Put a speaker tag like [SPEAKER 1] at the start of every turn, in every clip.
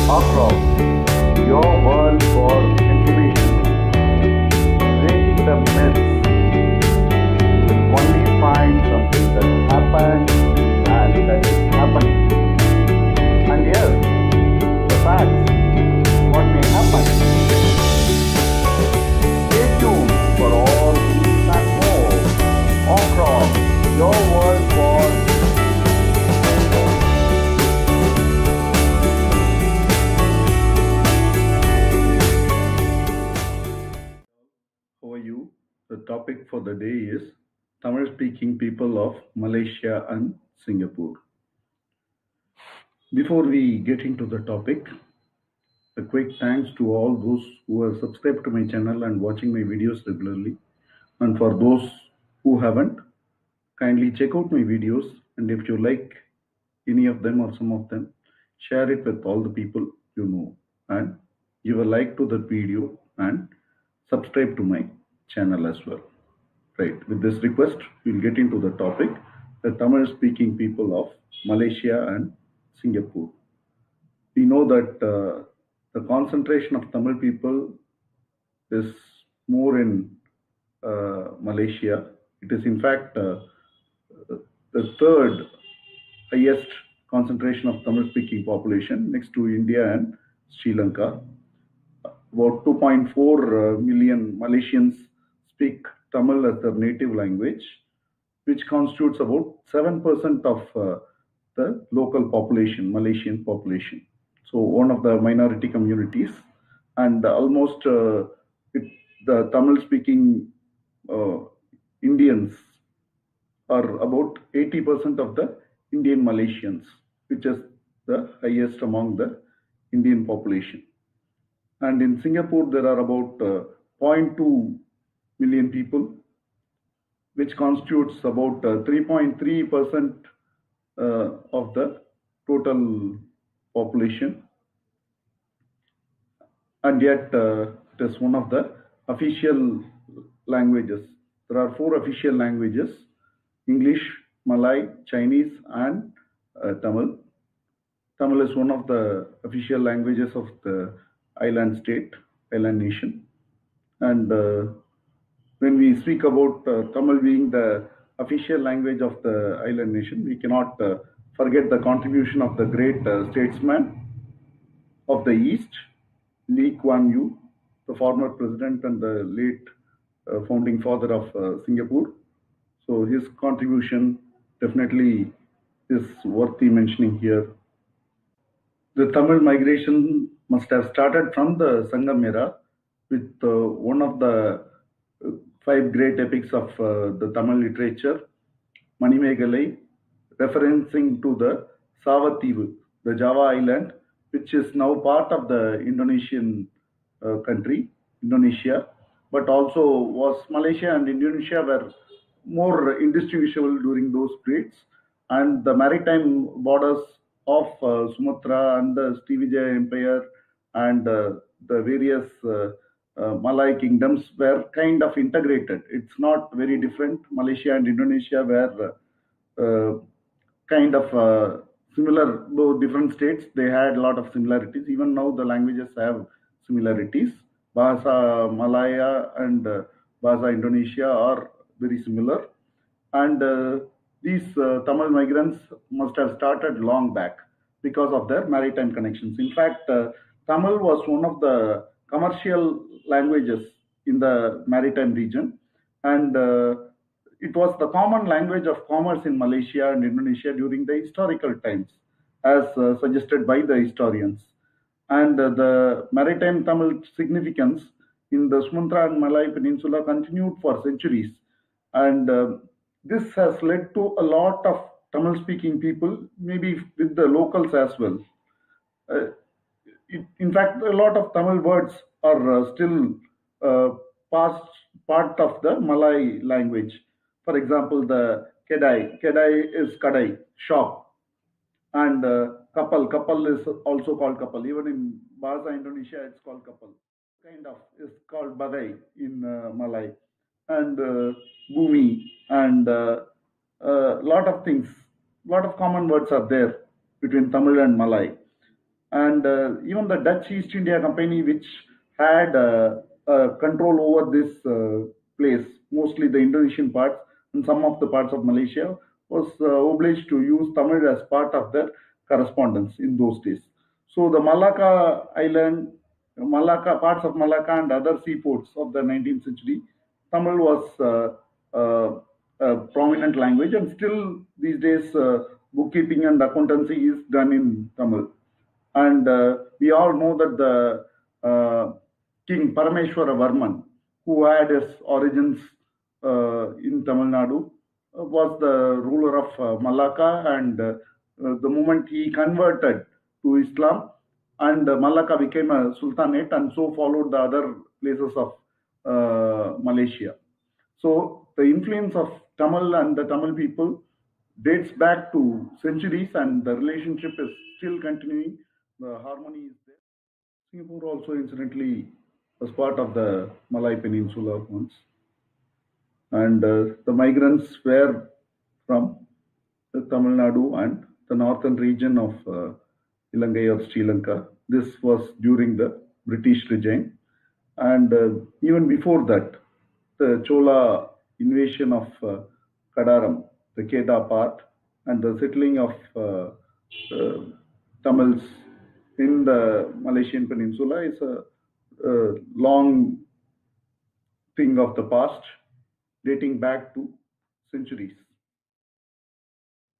[SPEAKER 1] Across your world for information, breaking the myths, will only find something that happened and that is happening. And yes, the facts, what may happen. Stay tuned for all these and more across your world for How are you? The topic for the day is Tamil speaking people of Malaysia and Singapore. Before we get into the topic, a quick thanks to all those who have subscribed to my channel and watching my videos regularly. And for those who haven't, kindly check out my videos, and if you like any of them or some of them, share it with all the people you know, and give a like to that video and subscribe to my channel as well. Right, with this request, we'll get into the topic, the Tamil speaking people of Malaysia and Singapore. We know that the concentration of Tamil people is more in Malaysia. It is in fact the third highest concentration of Tamil speaking population next to India and Sri Lanka. About 2.4 million Malaysians speak Tamil as their native language, which constitutes about 7% of the local population, Malaysian population. So one of the minority communities, and almost the Tamil speaking Indians are about 80% of the Indian Malaysians, which is the highest among the Indian population. And in Singapore, there are about 0.2 million people, which constitutes about 3.3% of the total population. And yet, it is one of the official languages. There are 4 official languages: English, Malay, Chinese, and Tamil. Tamil is one of the official languages of the island state, island nation. And when we speak about Tamil being the official language of the island nation, we cannot forget the contribution of the great statesman of the East, Lee Kuan Yew, the former president and the late founding father of Singapore. So his contribution definitely is worthy mentioning here. The Tamil migration must have started from the Sangam era with one of the 5 great epics of the Tamil literature, Manimekalai, referencing to the Savathivu, the Java island, which is now part of the Indonesian country, Indonesia, but also was Malaysia and Indonesia were more indistinguishable during those periods, and the maritime borders of Sumatra and the Srivijaya Empire and the various Malay kingdoms were kind of integrated. It's not very different. Malaysia and Indonesia were kind of similar, though different states. They had a lot of similarities. Even now, the languages have similarities. Bahasa Malaya and Bahasa Indonesia are very similar. And these Tamil migrants must have started long back because of their maritime connections. In fact, Tamil was one of the commercial languages in the maritime region, and it was the common language of commerce in Malaysia and Indonesia during the historical times, as suggested by the historians. And the maritime Tamil significance in the Sumatra and Malay Peninsula continued for centuries. And this has led to a lot of Tamil speaking people, maybe with the locals as well. In fact, a lot of Tamil words are still past part of the Malay language. For example, the kedai. Kedai is kadai, shop. And kapal. Kapal is also called kapal. Even in Bahasa Indonesia, it's called kapal. Kind of is called badai in Malay. And bumi. And a lot of things. A lot of common words are there between Tamil and Malay. And even the Dutch East India Company, which had control over this place, mostly the Indonesian parts and some of the parts of Malaysia, was obliged to use Tamil as part of their correspondence in those days. So the Malacca Island, Malacca, parts of Malacca and other seaports of the 19th century, Tamil was a prominent language, and still these days bookkeeping and accountancy is done in Tamil. And we all know that the King Parameshwara Varman, who had his origins in Tamil Nadu, was the ruler of Malacca. And the moment he converted to Islam, and Malacca became a sultanate, and so followed the other places of Malaysia. So the influence of Tamil and the Tamil people dates back to centuries, and the relationship is still continuing. The harmony is there. Singapore also, incidentally, was part of the Malay Peninsula once, and the migrants were from the Tamil Nadu and the northern region of Ilangai or Sri Lanka. This was during the British regime, and even before that, the Chola invasion of Kadaram, the Kedah part, and the settling of uh, Tamils in the Malaysian Peninsula is a long thing of the past, dating back to centuries.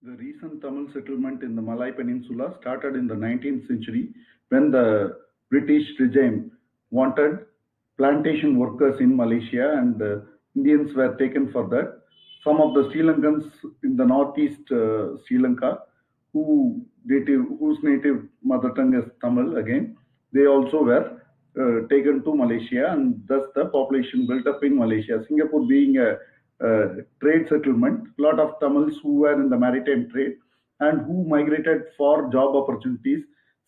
[SPEAKER 1] The recent Tamil settlement in the Malay Peninsula started in the 19th century when the British regime wanted plantation workers in Malaysia, and Indians were taken for that. Some of the Sri Lankans in the northeast Sri Lanka, whose native mother tongue is Tamil again, they also were taken to Malaysia, and thus the population built up in Malaysia. Singapore being a trade settlement, a lot of Tamils who were in the maritime trade and who migrated for job opportunities,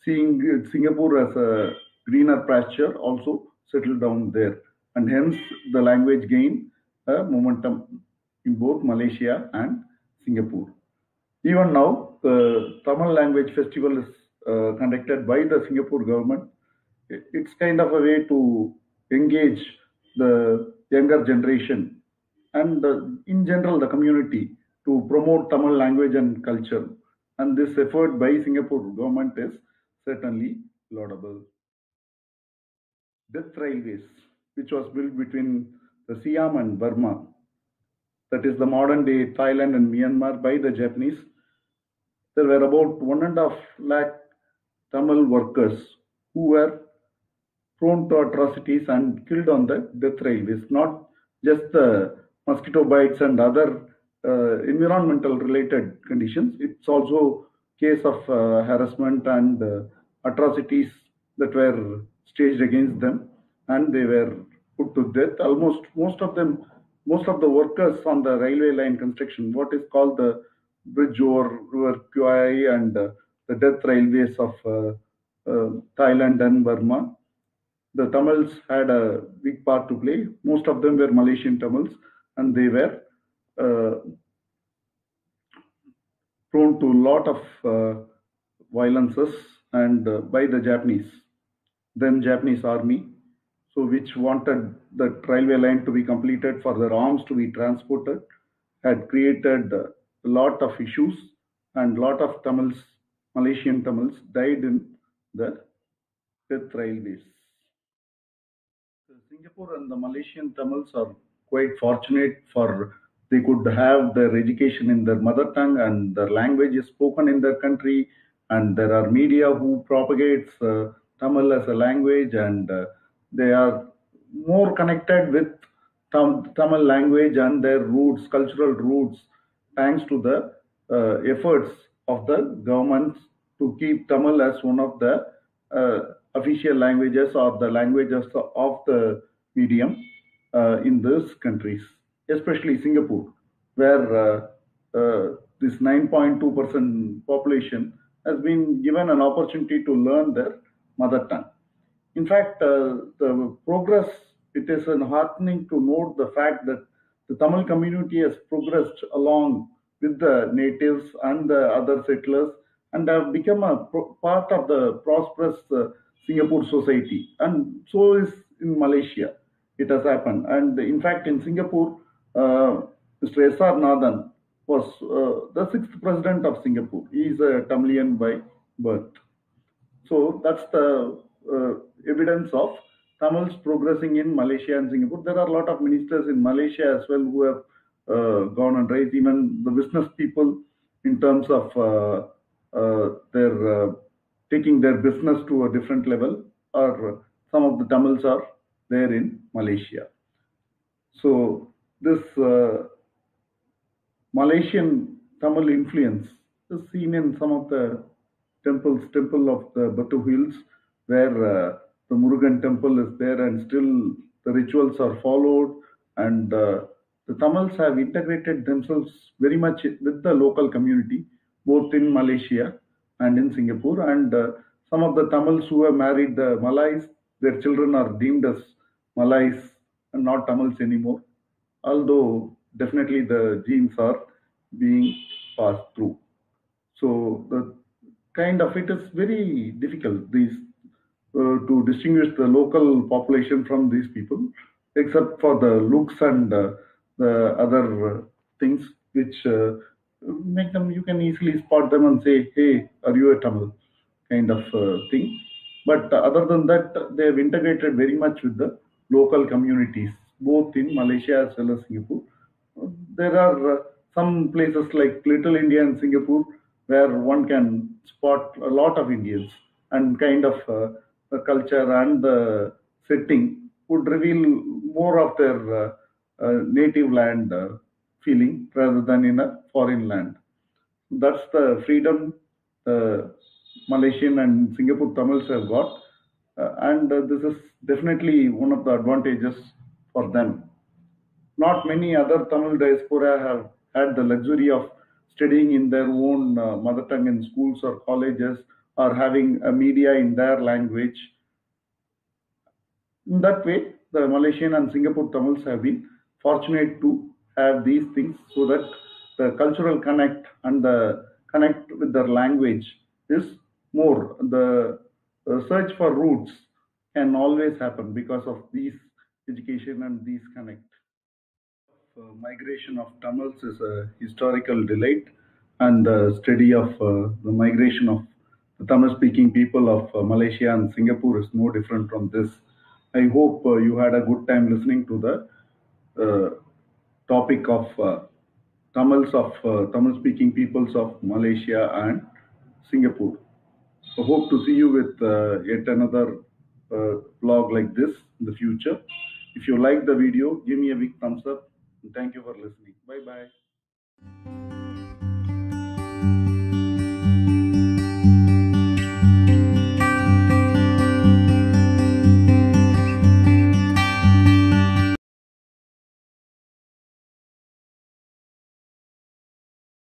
[SPEAKER 1] seeing Singapore as a greener pasture, also settled down there. And hence the language gained a momentum in both Malaysia and Singapore. Even now, the Tamil language festival is conducted by the Singapore government. It's kind of a way to engage the younger generation and in general the community to promote Tamil language and culture. And this effort by Singapore government is certainly laudable. Death Railways, which was built between the Siam and Burma, that is the modern day Thailand and Myanmar, by the Japanese. There were about 1.5 lakh Tamil workers who were prone to atrocities and killed on the death railways. Not just the mosquito bites and other environmental related conditions. It's also case of harassment and atrocities that were staged against them, and they were put to death. Almost most of the workers on the railway line construction, what is called the bridge over River Kwai and the death railways of Thailand and Burma, the Tamils had a big part to play. Most of them were Malaysian Tamils, and they were uh, prone to a lot of violences and by the Japanese, then Japanese army, so which wanted the railway line to be completed for their arms to be transported, had created a lot of issues, and lot of Tamils, Malaysian Tamils, died in the death railways. Singapore and the Malaysian Tamils are quite fortunate for they could have their education in their mother tongue and their language is spoken in their country, and there are media who propagates Tamil as a language, and they are more connected with Tamil language and their roots, cultural roots, thanks to the efforts of the governments to keep Tamil as one of the official languages or the languages of the medium in those countries, especially Singapore, where this 9.2% population has been given an opportunity to learn their mother tongue. In fact, the progress, it is heartening to note the fact that the Tamil community has progressed along with the natives and the other settlers, and have become a part of the prosperous Singapore society. And so is in Malaysia. It has happened. And in fact, in Singapore, Mr. S.R. Nathan was the sixth president of Singapore. He is a Tamilian by birth. So that's the evidence of Tamils progressing in Malaysia and Singapore. There are a lot of ministers in Malaysia as well who have gone and raised, even the business people, in terms of their taking their business to a different level, or some of the Tamils are there in Malaysia. So this Malaysian Tamil influence is seen in some of the temples, temple of the Batu Hills, where the Murugan temple is there, and still the rituals are followed, and the Tamils have integrated themselves very much with the local community, both in Malaysia and in Singapore. And some of the Tamils who have married the Malays, their children are deemed as Malays and not Tamils anymore, although definitely the genes are being passed through. So the kind of it is very difficult these to distinguish the local population from these people, except for the looks and the other things which make them. You can easily spot them and say, "Hey, are you a Tamil?" kind of thing. But other than that, they have integrated very much with the local communities, both in Malaysia as well as Singapore. There are some places like Little India in Singapore where one can spot a lot of Indians, and kind of the culture and the setting would reveal more of their native land feeling rather than in a foreign land. That's the freedom the Malaysian and Singapore Tamils have got, and this is definitely one of the advantages for them. Not many other Tamil diaspora have had the luxury of studying in their own mother tongue in schools or colleges, or having a media in their language. In that way, the Malaysian and Singapore Tamils have been fortunate to have these things, so that the cultural connect and the connect with their language is more. The search for roots can always happen because of these education and these connect. Migration of Tamils is a historical delight, and the study of the migration of the Tamil speaking people of Malaysia and Singapore is no different from this. I hope you had a good time listening to the topic of Tamil speaking peoples of Malaysia and Singapore. I hope to see you with yet another vlog like this in the future. If you like the video, give me a big thumbs up. And thank you for listening. Bye bye.